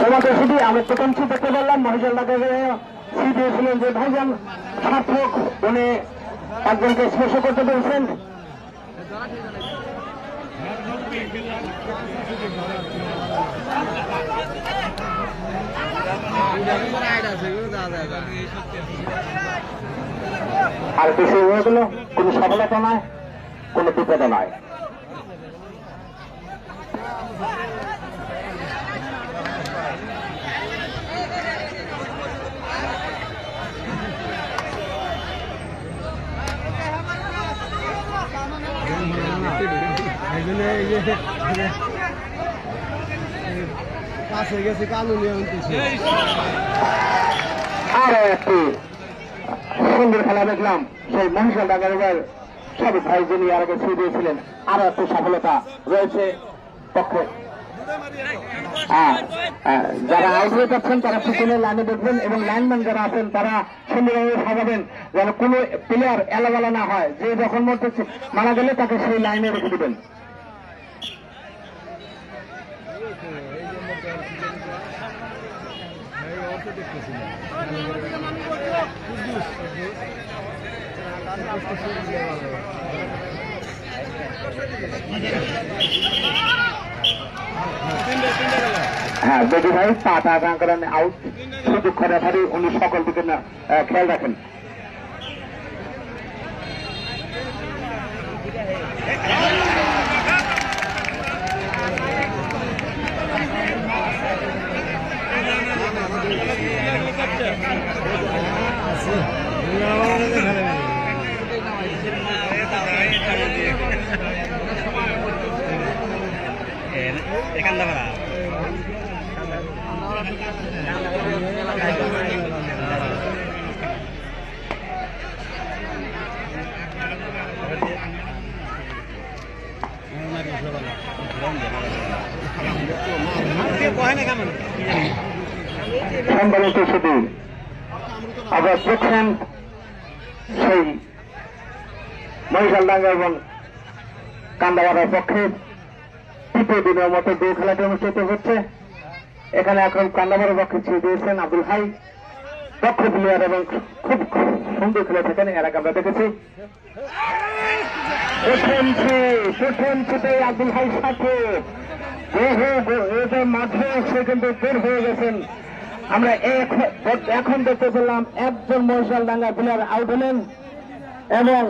সমাজে শুধু আমি প্রথম দেখতে পারলাম মহিলাকে দিয়েছিলেন যে ভাইজান সার্থক উনি একজনকে স্পর্শ করতে পেরেছেন। আর বেশি হয়ে গেল কোন সফলতা নয়, কোন বিপদ নয়। আরো একটি সুন্দর খেলা দেখলাম সেই মহিষাল ডাঙ্গার সব ভাই যিনি আর আগে ছুঁয়ে দিয়েছিলেন। আরো একটি সফলতা রয়েছে পক্ষে। যারা আউট হয়ে যাচ্ছেন তারা পিছনে লাইনে দেখবেন এবং লাইনম্যান যারা আছেন তারা সুন্দরভাবে সাজাবেন যেন কোনো প্লেয়ার এলাবেলা না হয়। যে যখন মধ্যে মারা গেলে তাকে সেই লাইনে রেখে দেবেন। হ্যাঁ বেদি ভাই পাটা আগাম করেন আউট। সুযোগ রেফারি উনি সকল দিকে খেয়াল রাখেন। সম্মানিত শুধু আবার দেখছেন সেই মহিষালডাঙ্গা এবং কান্দাবাড়ার পক্ষে তৃতীয় দিনের মতো দুই খেলাটি অনুষ্ঠিত হচ্ছে। এখানে এখন কান্দাবাড়ার পক্ষে ছেড়ে দিয়েছেন আব্দুল ভাই, দক্ষ প্লেয়ার এবং খুব সুন্দর খেলে থাকেন। এর আগে আমরা দেখেছি আব্দুল ভাই সাথে মাঝে সে কিন্তু বের হয়ে গেছেন। আমরা এখন দেখতে পেলাম একজন মহিষালডাঙ্গা প্লেয়ার আউট হলেন এবং